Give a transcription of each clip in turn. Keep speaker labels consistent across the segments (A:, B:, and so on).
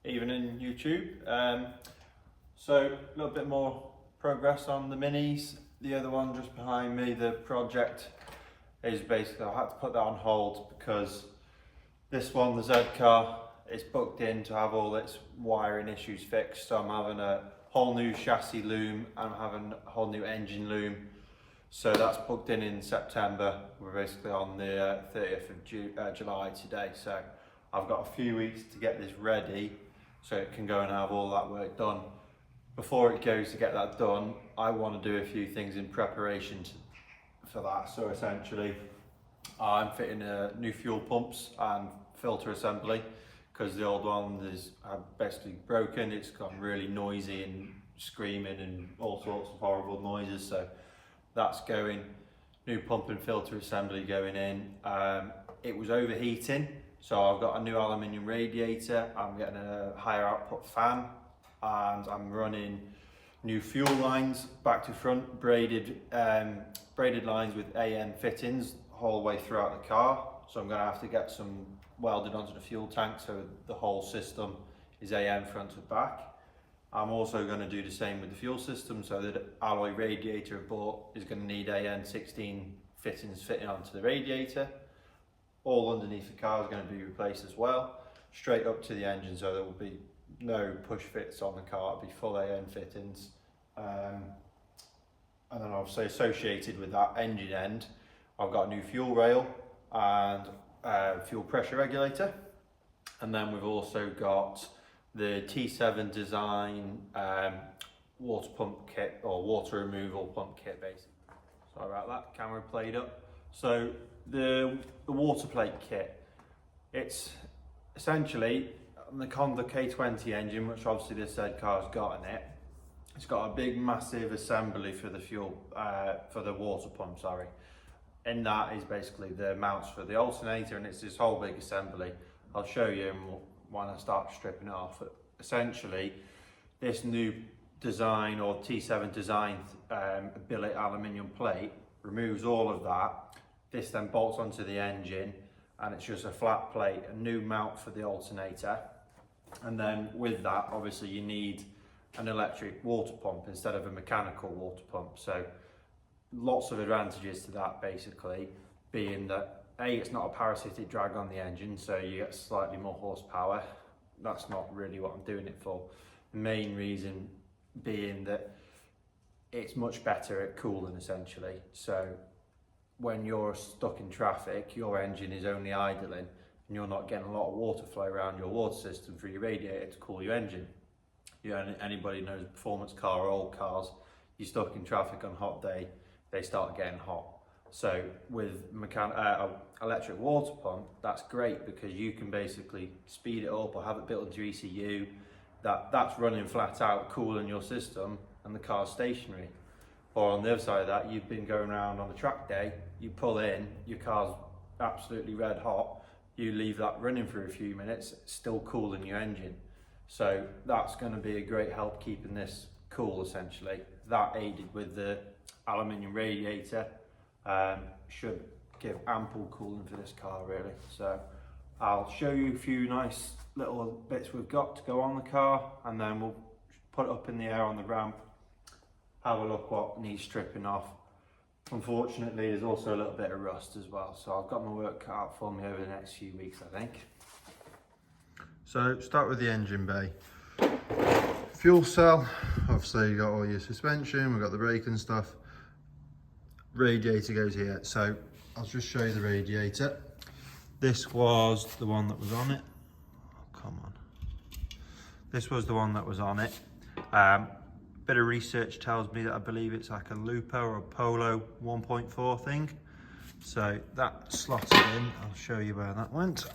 A: Evening YouTube. So a little bit more progress on the minis. The other one just behind me, the project, is basically I had to put that on hold because this one, the Zcar, is booked in to have all its wiring issues fixed. So I'm having a whole new chassis loom, I'm having a whole new engine loom. So that's booked in September. We're basically on the 30th of July today. So I've got a few weeks to get this ready so it can go and have all that work done. Before it goes to get that done, I want to do a few things in preparation for that. So essentially, I'm fitting new fuel pumps and filter assembly because the old one is basically broken. It's gone really noisy and screaming and all sorts of horrible noises. So that's going. New pump and filter assembly going in. It was overheating, so I've got a new aluminium radiator. I'm getting a higher output fan, and I'm running new fuel lines back to front, braided lines with AN fittings whole way throughout the car. So I'm going to have to get some welded onto the fuel tank so the whole system is AN front to back. I'm also going to do the same with the fuel system, so the alloy radiator I bought is going to need AN 16 fittings fitting onto the radiator. All underneath the car is going to be replaced as well, straight up to the engine, so there will be no push fits on the car. It'll be full AN fittings. And then obviously associated with that engine end, I've got a new fuel rail and fuel pressure regulator. And then we've also got the T20 Zcar water pump kit, or water removal pump kit basically. Sorry about that, camera played up. So the water plate kit, it's essentially the Honda K20 engine, which obviously this Zcar's got in it. It's got a big massive assembly for the fuel, for the water pump, sorry. In that is basically the mounts for the alternator, and it's this whole big assembly. I'll show you when I start stripping it off. But essentially, this new design, or T20 designed billet aluminium plate, removes all of that. This then bolts onto the engine, and it's just a flat plate, a new mount for the alternator. And then with that, obviously you need an electric water pump instead of a mechanical water pump. So lots of advantages to that, basically, being that A, it's not a parasitic drag on the engine, so you get slightly more horsepower. That's not really what I'm doing it for. The main reason being that it's much better at cooling, essentially. So when you're stuck in traffic, your engine is only idling and you're not getting a lot of water flow around your water system through your radiator to cool your engine. You know, anybody knows performance car or old cars, you're stuck in traffic on a hot day, they start getting hot. So with electric water pump, that's great because you can basically speed it up or have it built into your ECU. That's running flat out, cooling your system, and the car's stationary. Or on the other side of that, you've been going around on the track day, you pull in, your car's absolutely red hot, you leave that running for a few minutes, still cooling your engine. So that's going to be a great help keeping this cool, essentially. That aided with the aluminium radiator should give ample cooling for this car, really. So I'll show you a few nice little bits we've got to go on the car, and then we'll put it up in the air on the ramp, have a look what needs stripping off. Unfortunately, there's also a little bit of rust as well, so I've got my work cut out for me over the next few weeks, I think. So start with the engine bay. Fuel cell, obviously you got all your suspension, we've got the brake and stuff. Radiator goes here, so I'll just show you the radiator. This was the one that was on it. Oh, come on. This was the one that was on it. Bit of research tells me that I believe it's like a Lupo or a Polo 1.4 thing. So that slotted in, I'll show you where that went.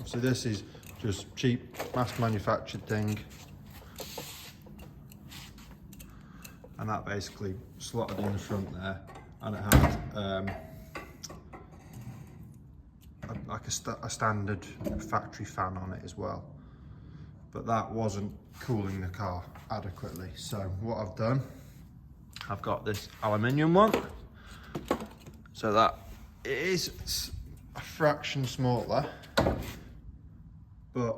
A: So this is just cheap, mass manufactured thing. And that basically slotted in the front there, and it had like a standard factory fan on it as well. But that wasn't cooling the car adequately. So what I've done, I've got this aluminium one. So that it is a fraction smaller, but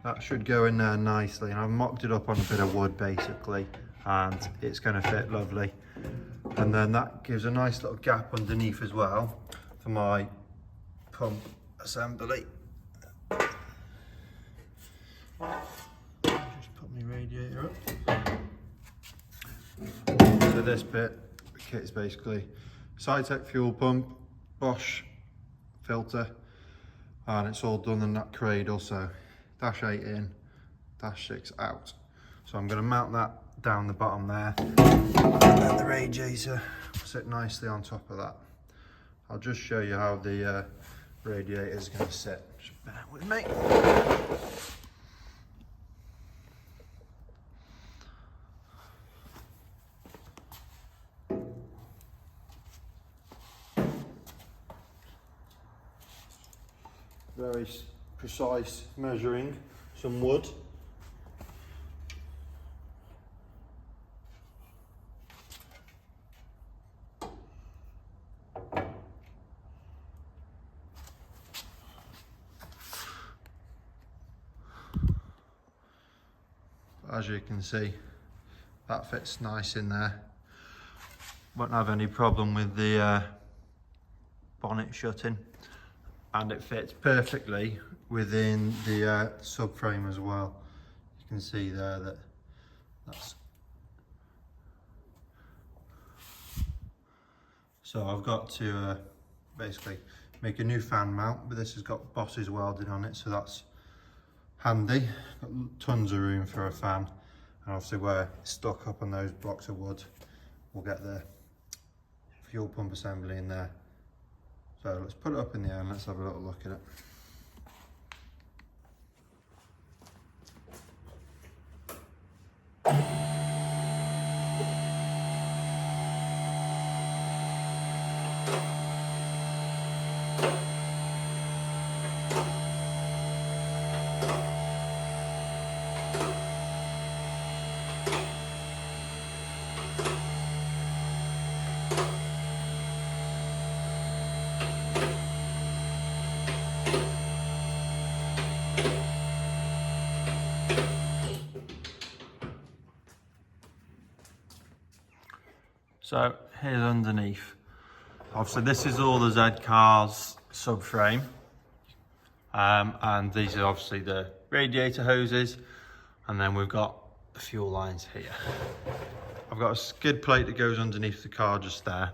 A: That should go in there nicely, and I've mocked it up on a bit of wood basically, and it's going to fit lovely. And then that gives a nice little gap underneath as well for my pump assembly. Just put my radiator up. So this bit, the kit is basically Cytec fuel pump, Bosch filter, and it's all done in that cradle, so -8 in, -6 out. So I'm going to mount that down the bottom there, and then the radiator will sit nicely on top of that. I'll just show you how the radiator is going to sit. Just bear with me. Very precise measuring some wood. As you can see, that fits nice in there. Won't have any problem with the bonnet shutting, and it fits perfectly within the subframe as well. You can see there that that's. So I've got to basically make a new fan mount, but this has got bosses welded on it, so that's handy. Got tons of room for a fan, and obviously where it's stuck up on those blocks of wood, we'll get the fuel pump assembly in there. So let's put it up in the air and let's have a little look at it. So here's underneath. Obviously this is all the Zcar's subframe, and these are obviously the radiator hoses, and then we've got the fuel lines here. I've got a skid plate that goes underneath the car just there.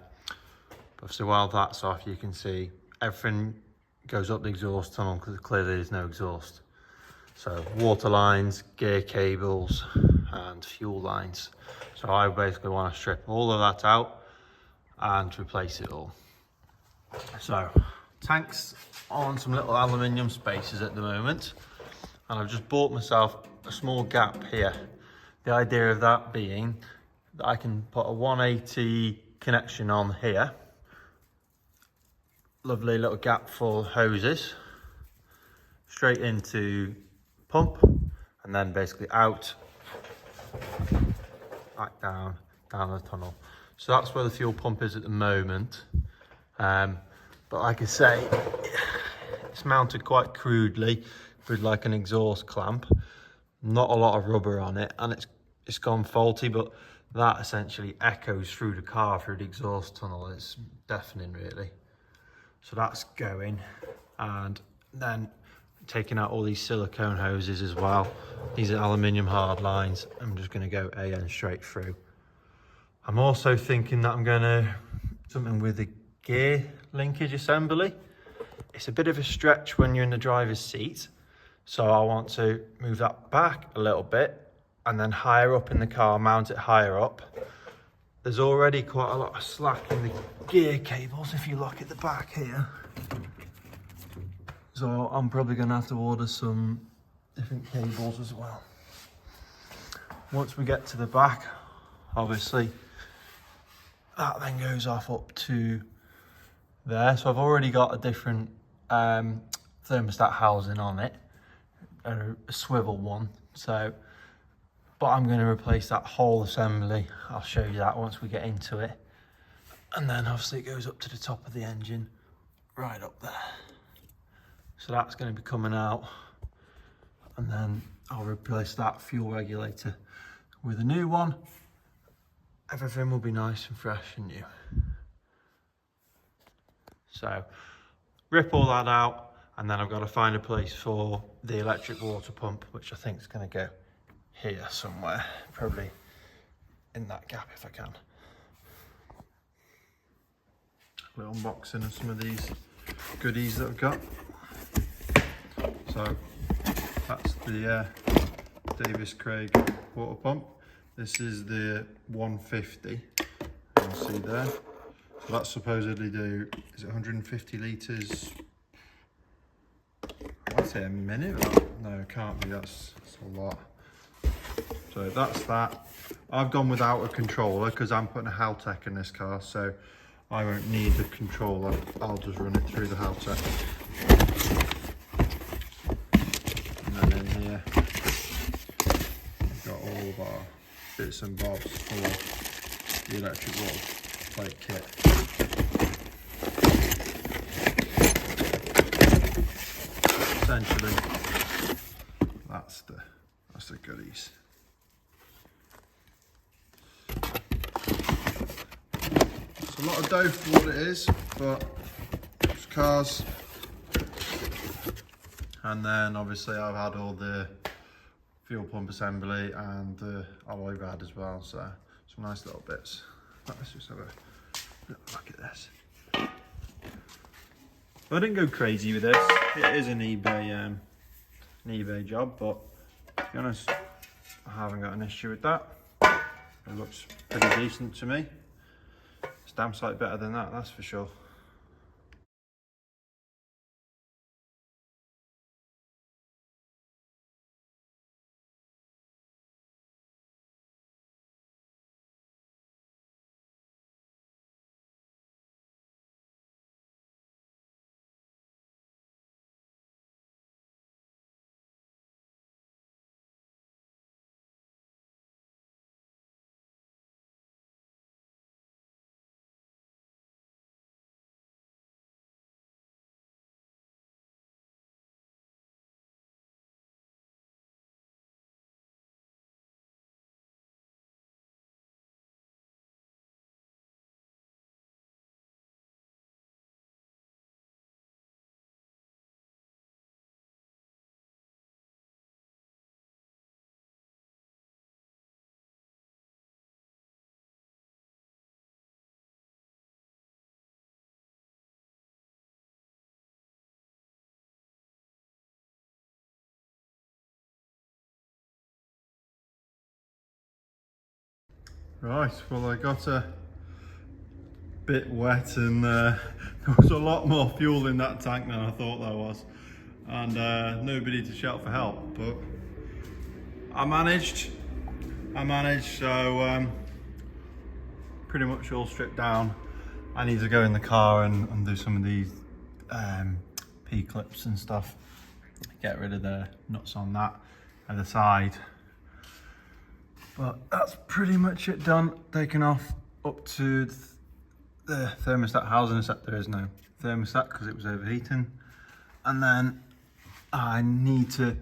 A: Obviously while that's off, you can see everything goes up the exhaust tunnel because clearly there's no exhaust. So water lines, gear cables and fuel lines. So I basically want to strip all of that out and replace it all. So tanks on some little aluminium spacers at the moment, and I've just bought myself a small gap here. The idea of that being that I can put a 180 connection on here, lovely little gap full hoses, straight into pump, and then basically out, back down the tunnel. So that's where the fuel pump is at the moment. But like I say, it's mounted quite crudely with like an exhaust clamp. Not a lot of rubber on it, and it's gone faulty, but that essentially echoes through the car, through the exhaust tunnel. It's deafening really. So that's going, and then taking out all these silicone hoses as well. These are aluminium hard lines. I'm just going to go AN straight through. I'm also thinking that I'm going to something with the gear linkage assembly. It's a bit of a stretch when you're in the driver's seat, so I want to move that back a little bit and then higher up in the car, mount it higher up. There's already quite a lot of slack in the gear cables if you look at the back here. So I'm probably going to have to order some different cables as well. Once we get to the back, obviously, that then goes off up to there. So I've already got a different thermostat housing on it, a swivel one. So, but I'm going to replace that whole assembly. I'll show you that once we get into it. And then obviously it goes up to the top of the engine, right up there. So that's going to be coming out, and then I'll replace that fuel regulator with a new one. Everything will be nice and fresh and new. So rip all that out, and then I've got to find a place for the electric water pump, which I think is going to go here somewhere, probably in that gap if I can. A little unboxing of some of these goodies that I've got. So that's the Davis Craig water pump. This is the 150, you'll see there. So that supposedly do, is it 150 litres? I'd say a minute. No, it can't be, that's a lot. So that's that. I've gone without a controller because I'm putting a Haltech in this car, so I won't need a controller. I'll just run it through the Haltech. And then in here, we've got all of our bits and bobs for the electric water plate kit. Essentially, that's the goodies. It's a lot of dough for what it is, but it's cars. And then obviously I've had all the fuel pump assembly and the alloy rad as well, so some nice little bits. Let's just have a look at this. I didn't go crazy with this. It is an eBay job, but to be honest, I haven't got an issue with that. It looks pretty decent to me. It's damn sight better than that, that's for sure. Right, well I got a bit wet and there was a lot more fuel in that tank than I thought there was, and nobody to shout for help, but I managed, so pretty much all stripped down. I need to go in the car and do some of these P-clips and stuff, get rid of the nuts on that and the side. But that's pretty much it done. Taken off up to the thermostat housing, except there is no thermostat because it was overheating. And then I need to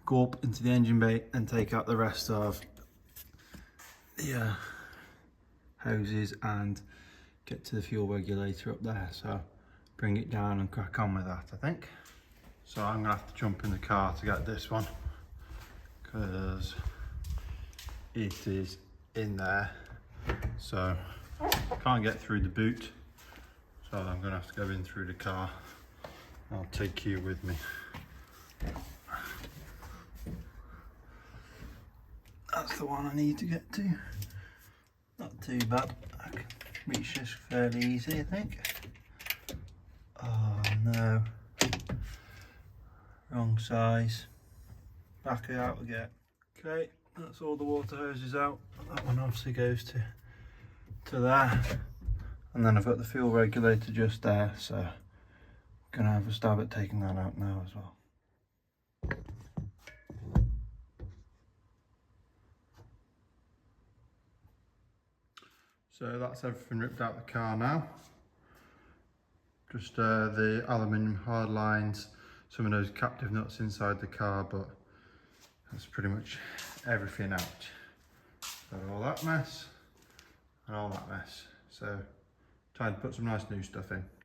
A: go up into the engine bay and take out the rest of the hoses and get to the fuel regulator up there. So bring it down and crack on with that, I think. So I'm gonna have to jump in the car to get this one because it is in there, so can't get through the boot, so I'm gonna have to go in through the car. I'll take you with me. That's the one I need to get to. Not too bad, I can reach this fairly easy, I think. Oh no, wrong size, back it out again. Okay. That's all the water hoses out. That one obviously goes to there. And then I've got the fuel regulator just there, so I'm gonna have a stab at taking that out now as well. So that's everything ripped out the car now. Just the aluminium hard lines, some of those captive nuts inside the car, but That's pretty much everything out. Got all that mess and all that mess. So time to put some nice new stuff in.